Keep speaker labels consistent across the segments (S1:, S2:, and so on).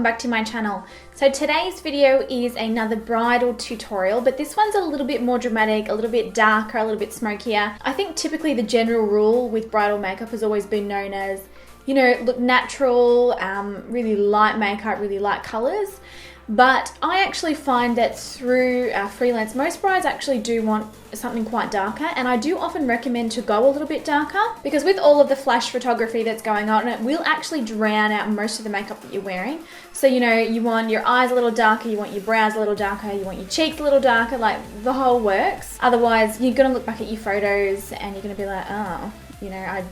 S1: back to my channel. So today's video is another bridal tutorial, but this one's a little bit more dramatic, a little bit darker, a little bit smokier. I think typically the general rule with bridal makeup has always been known as, you know, look natural, really light makeup, really light colors. But I actually find that through freelance, most brides actually do want something quite darker, and I do often recommend to go a little bit darker because with all of the flash photography that's going on, it will actually drown out most of the makeup that you're wearing. So, you know, you want your eyes a little darker, you want your brows a little darker, you want your cheeks a little darker, like the whole works. Otherwise, you're going to look back at your photos and you're going to be like, oh, you know, I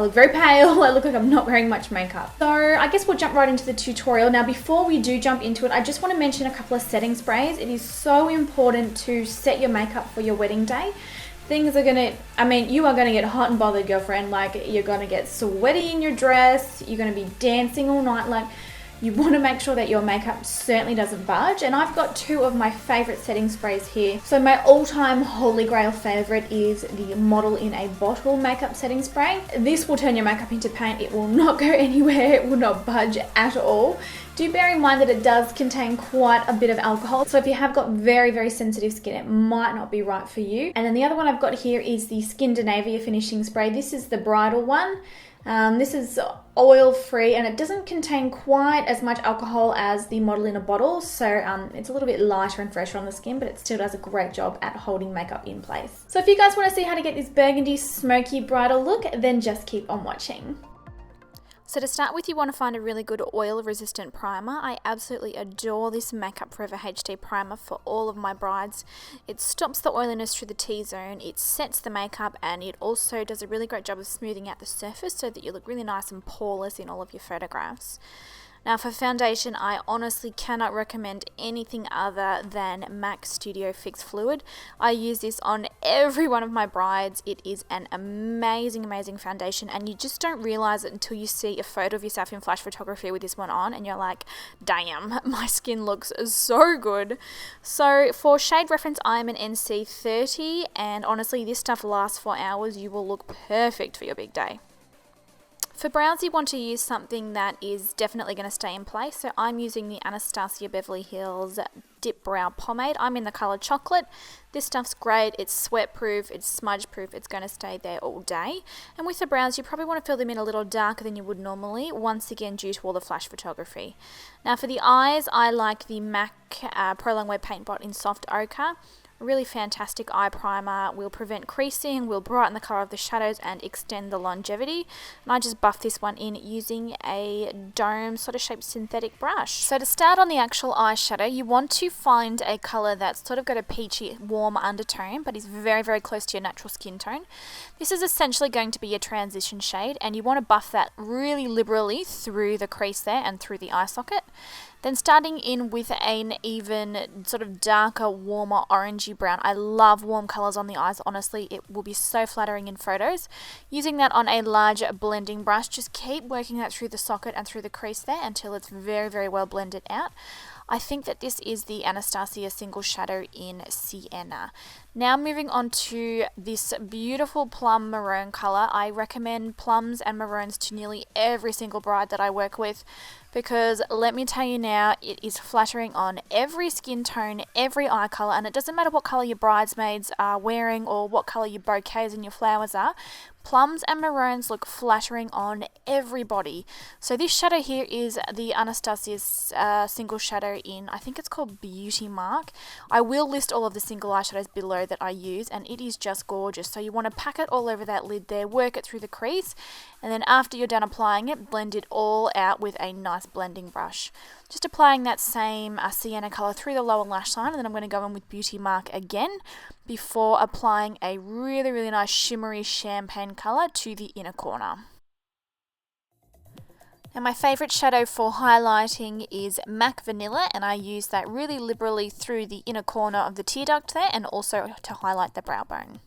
S1: look very pale, I look like I'm not wearing much makeup. So I guess we'll jump right into the tutorial. Now before we do jump into it, I just want to mention a couple of setting sprays. It is so important to set your makeup for your wedding day. Things are gonna, you are gonna get hot and bothered, girlfriend. Like, you're gonna get sweaty in your dress, you're gonna be dancing all night. Like, you want to make sure that your makeup certainly doesn't budge, and I've got two of my favorite setting sprays here. So my all-time holy grail favorite is the Model in a Bottle makeup setting spray. This will turn your makeup into paint. It will not go anywhere, it will not budge at all. Do bear in mind that it does contain quite a bit of alcohol, so if you have got very, very sensitive skin, it might not be right for you. And then the other one I've got here is the Skindinavia finishing spray. This is the bridal one. This is oil-free and it doesn't contain quite as much alcohol as the Model in a Bottle, so it's a little bit lighter and fresher on the skin, but it still does a great job at holding makeup in place. So if you guys want to see how to get this burgundy smoky bridal look, then just keep on watching. So to start with, you want to find a really good oil-resistant primer. I absolutely adore this Makeup Forever HD primer for all of my brides. It stops the oiliness through the T-zone, it sets the makeup, and it also does a really great job of smoothing out the surface so that you look really nice and poreless in all of your photographs. Now for foundation, I honestly cannot recommend anything other than MAC Studio Fix Fluid. I use this on every one of my brides. It is an amazing, amazing foundation, and you just don't realize it until you see a photo of yourself in flash photography with this one on and you're like, damn, my skin looks so good. So for shade reference, I'm an NC30, and honestly this stuff lasts for hours. You will look perfect for your big day. For brows, you want to use something that is definitely going to stay in place. So I'm using the Anastasia Beverly Hills Dip Brow Pomade. I'm in the colour Chocolate. This stuff's great. It's sweat proof, it's smudge proof, it's going to stay there all day. And with the brows, you probably want to fill them in a little darker than you would normally, once again due to all the flash photography. Now for the eyes, I like the MAC Pro Longwear Paint Pot in Soft Ochre. Really fantastic eye primer, will prevent creasing, will brighten the colour of the shadows and extend the longevity. And I just buffed this one in using a dome sort of shaped synthetic brush. So to start on the actual eyeshadow, you want to find a colour that's sort of got a peachy warm undertone but is very, very close to your natural skin tone. This is essentially going to be a transition shade, and you want to buff that really liberally through the crease there and through the eye socket. Then starting in with an even sort of darker, warmer orangey brown. I love warm colours on the eyes, honestly. It will be so flattering in photos. Using that on a large blending brush, just keep working that through the socket and through the crease there until it's very, very well blended out. I think that this is the Anastasia single shadow in Sienna. Now moving on to this beautiful plum maroon colour. I recommend plums and maroons to nearly every single bride that I work with, because let me tell you now, it is flattering on every skin tone, every eye colour, and it doesn't matter what colour your bridesmaids are wearing or what colour your bouquets and your flowers are. Plums and maroons look flattering on everybody. So this shadow here is the Anastasia's single shadow in, I think it's called Beauty Mark. I will list all of the single eyeshadows below that I use, and it is just gorgeous. So you want to pack it all over that lid there, work it through the crease, and then after you're done applying it, blend it all out with a nice blending brush. Just applying that same Sienna colour through the lower lash line, and then I'm going to go in with Beauty Mark again before applying a really, really nice shimmery champagne colour to the inner corner. Now my favourite shadow for highlighting is MAC Vanilla, and I use that really liberally through the inner corner of the tear duct there and also to highlight the brow bone.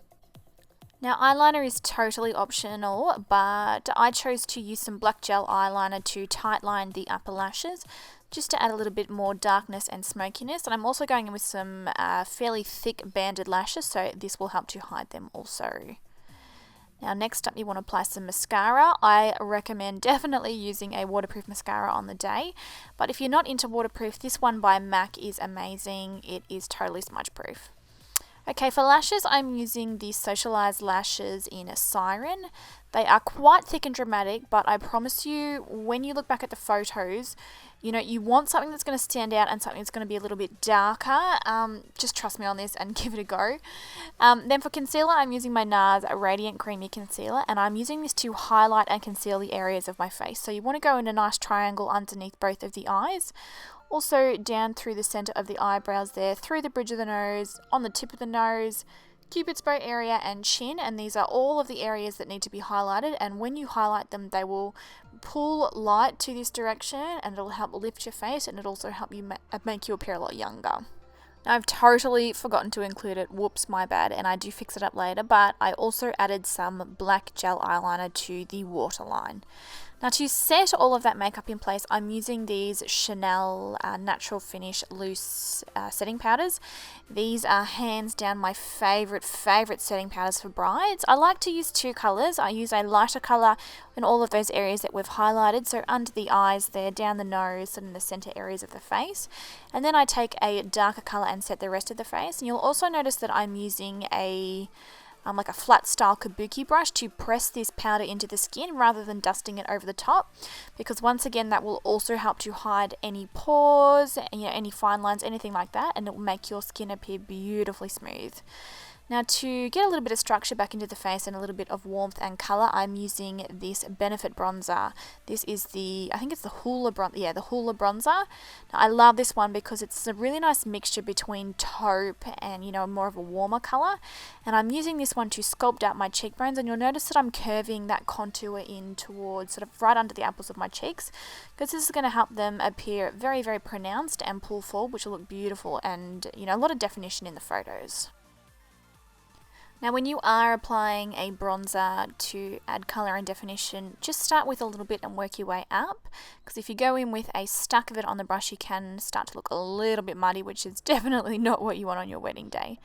S1: Now eyeliner is totally optional, but I chose to use some black gel eyeliner to tightline the upper lashes, just to add a little bit more darkness and smokiness. And I'm also going in with some fairly thick banded lashes, so this will help to hide them also. Now next up you want to apply some mascara. I recommend definitely using a waterproof mascara on the day, but if you're not into waterproof, this one by MAC is amazing. It is totally smudge proof. Okay, for lashes, I'm using the Socialized lashes in a Siren. They are quite thick and dramatic, but I promise you, when you look back at the photos, you know, you want something that's going to stand out and something that's going to be a little bit darker. Just trust me on this and give it a go. Then for concealer, I'm using my NARS Radiant Creamy Concealer, and I'm using this to highlight and conceal the areas of my face. So you want to go in a nice triangle underneath both of the eyes. Also down through the center of the eyebrows there, through the bridge of the nose, on the tip of the nose, Cupid's bow area and chin, and these are all of the areas that need to be highlighted, and when you highlight them they will pull light to this direction and it'll help lift your face, and it'll also help you make you appear a lot younger. Now I've totally forgotten to include it, whoops, my bad, and I do fix it up later, but I also added some black gel eyeliner to the waterline. Now to set all of that makeup in place, I'm using these Chanel Natural Finish Loose setting powders. These are hands down my favorite setting powders for brides. I like to use two colors. I use a lighter color in all of those areas that we've highlighted, so under the eyes there, down the nose, and in the center areas of the face. And then I take a darker color and set the rest of the face. And you'll also notice that I'm using a like a flat style kabuki brush to press this powder into the skin rather than dusting it over the top, because once again that will also help to hide any pores, you know, any fine lines, anything like that, and it will make your skin appear beautifully smooth. Now to get a little bit of structure back into the face and a little bit of warmth and colour, I'm using this Benefit bronzer. This is the, I think it's the Hoola bronzer, the Hoola bronzer. Now I love this one because it's a really nice mixture between taupe and, you know, more of a warmer colour. And I'm using this one to sculpt out my cheekbones, and you'll notice that I'm curving that contour in towards sort of right under the apples of my cheeks, because this is going to help them appear very, very pronounced and pull forward, which will look beautiful and, you know, a lot of definition in the photos. Now when you are applying a bronzer to add colour and definition, just start with a little bit and work your way up, because if you go in with a stack of it on the brush you can start to look a little bit muddy, which is definitely not what you want on your wedding day.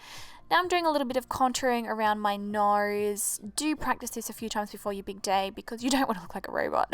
S1: Now I'm doing a little bit of contouring around my nose. Do practice this a few times before your big day because you don't want to look like a robot.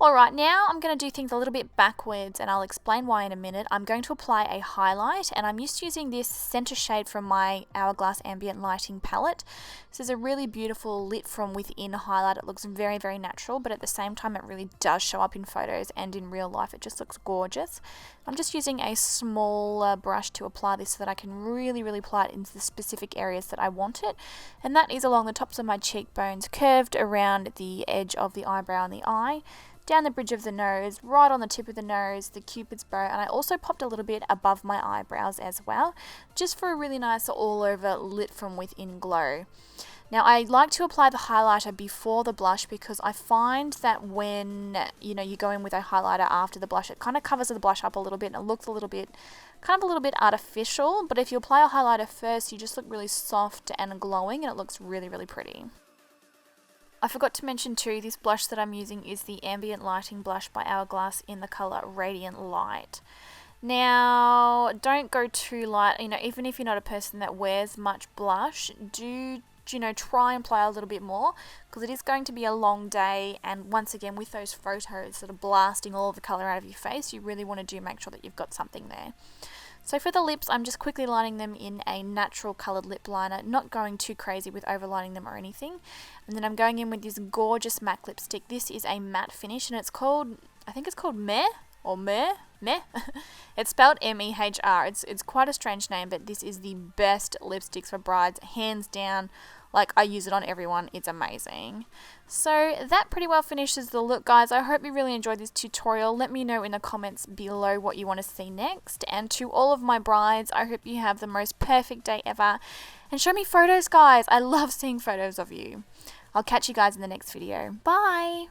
S1: Alright, now I'm going to do things a little bit backwards, and I'll explain why in a minute. I'm going to apply a highlight, and I'm just using this center shade from my Hourglass Ambient Lighting palette. This is a really beautiful lit from within highlight. It looks very, very natural, but at the same time it really does show up in photos and in real life. It just looks gorgeous. I'm just using a small brush to apply this so that I can really, really apply it into the specific areas that I want it, and that is along the tops of my cheekbones, curved around the edge of the eyebrow and the eye, down the bridge of the nose, right on the tip of the nose, the Cupid's bow, and I also popped a little bit above my eyebrows as well, just for a really nice all over lit from within glow. Now I like to apply the highlighter before the blush, because I find that when, you know, you go in with a highlighter after the blush, it kind of covers the blush up a little bit and it looks a little bit, kind of a little bit artificial, but if you apply a highlighter first, you just look really soft and glowing, and it looks really, really pretty. I forgot to mention too, this blush that I'm using is the Ambient Lighting blush by Hourglass in the colour Radiant Light. Now, don't go too light, you know, even if you're not a person that wears much blush, do, you know, try and apply a little bit more, because it is going to be a long day, and once again with those photos sort of blasting all of the colour out of your face, you really want to make sure that you've got something there. So for the lips, I'm just quickly lining them in a natural coloured lip liner, not going too crazy with overlining them or anything. And then I'm going in with this gorgeous MAC lipstick. This is a matte finish, and it's called, I think it's called Meh, or Meh? It's spelled M-E-H-R. It's quite a strange name, but this is the best lipsticks for brides, hands down. Like, I use it on everyone. It's amazing. So that pretty well finishes the look, guys. I hope you really enjoyed this tutorial. Let me know in the comments below what you want to see next. And to all of my brides, I hope you have the most perfect day ever. And show me photos, guys. I love seeing photos of you. I'll catch you guys in the next video. Bye!